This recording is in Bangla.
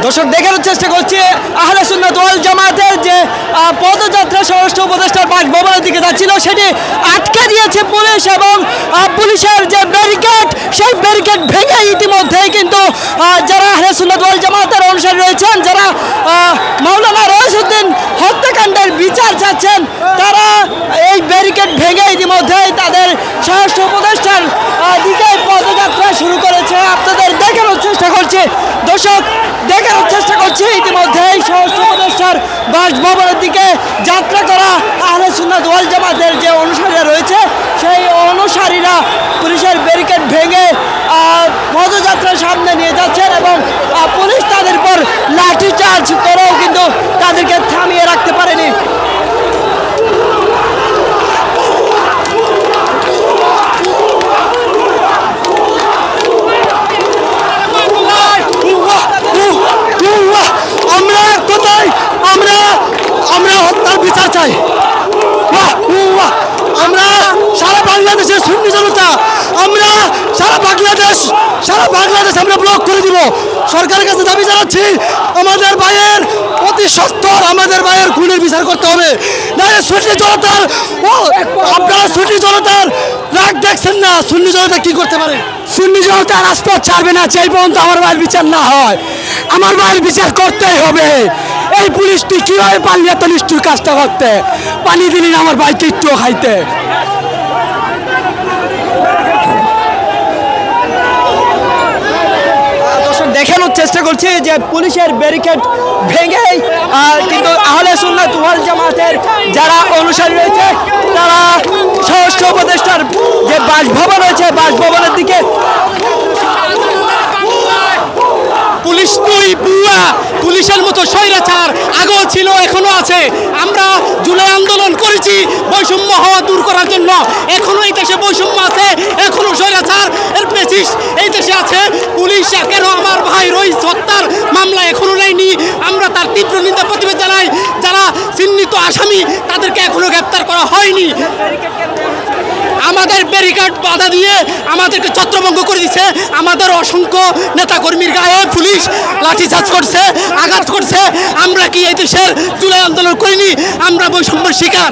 দর্শক দেখানোর চেষ্টা করছি আহলে সুন্নাত ওয়াল জামাতের যে পদযাত্রা স্বরাষ্ট্র উপদেষ্টার বাসভবনের দিকে যাচ্ছিল সেটি আটকে দিয়েছে পুলিশ এবং পুলিশের যে ব্যারিকেড সেই ব্যারিকেড ভেঙে ইতিমধ্যেই কিন্তু যারা আহলে সুন্নাত ওয়াল জামাতের অনুসারী রয়েছেন, যারা মাওলানা রইসউদ্দিন হত্যাকাণ্ডের বিচার চাচ্ছেন, তারা এই ব্যারিকেড ভেঙে ইতিমধ্যেই তাদের স্বরাষ্ট্র উপদেষ্টার দিকে পদযাত্রা শুরু করেছে। আপনাদের দেখানোর চেষ্টা করছি দর্শক, দেখানোর চেষ্টা করছি ইতিমধ্যেই স্বরাষ্ট্র উপদেষ্টার বাসভবনের দিকে যাত্রা করা আহলে সুন্নাত ওয়াল জামাতের যে অনুসারীরা রয়েছে সেই অনুসারীরা পুলিশের ব্যারিকেড ভেঙে পদযাত্রার সামনে নিয়ে যাচ্ছেন এবং পুলিশ তাদের উপর লাঠিচার্জ করেও কিন্তু তাদেরকে থামিয়ে রাখতে পারেনি। আমরা হত্যার বিচার চাই। আমরা সারা বাংলাদেশের সুন্নি জনতা, আমরা সারা বাংলাদেশ আমরা ব্লক করে দিব। সরকারের কাছে দাবি জানাচ্ছি আমাদের ভাইয়ের অতি সত্তর আমাদের ভাইয়ের খুনের বিচার করতে হবে। না সুন্নি জনতার আপনারা সুন্নি জনতার রাগ দেখছেন না, সুন্নি জনতা কি করতে পারে? সুন্নি জনতা রাজপথ ছাড়বে না যেই পর্যন্ত আমার ভাইয়ের বিচার না হয়। আমার ভাইয়ের বিচার করতেই হবে। এই পুলিশটি কিভাবে পারলি এত নিষ্ঠুর কাজটা করতে? পানি দিলি না আমার ভাইকে একটুও খাইতে। দেখানোর চেষ্টা করছি যে পুলিশের ব্যারিকেড ভেঙেই কিন্তু আহলে সুন্নাত ওয়াল জামাতের যারা অনুসারী রয়েছে তারা স্বরাষ্ট্র উপদেষ্টার যে বাসভবন রয়েছে বাসভবনের দিকে পুলিশ তুই বুয়া, পুলিশের মতো স্বৈরাচার আগেও ছিল এখনো আছে। আমরা জুলাই আন্দোলন করেছি বৈষম্য হওয়া দূর করার জন্য। এখনো এই দেশে বৈষম্য আছে, এখনো স্বৈরাচার এর পেশিস এই দেশে আছে। পুলিশ কেন আমার ভাই রইস হত্যার মামলা এখনো নেয়নি? আমরা তার তীব্র নিন্দা প্রতিবাদ জানাই। যারা চিহ্নিত আসামি তাদেরকে এখনো গ্রেপ্তার করা হয়নি। আমাদের ব্যারিকেড বাধা দিয়ে আমাদেরকে ছত্রভঙ্গ করে দিচ্ছে। আমাদের অসংখ্য নেতাকর্মীর গায়ে পুলিশ লাঠিচার্জ করছে, আঘাত করছে। আমরা কি এই দেশের জুলাই আন্দোলন করিনি? আমরা বৈষম্যের শিকার।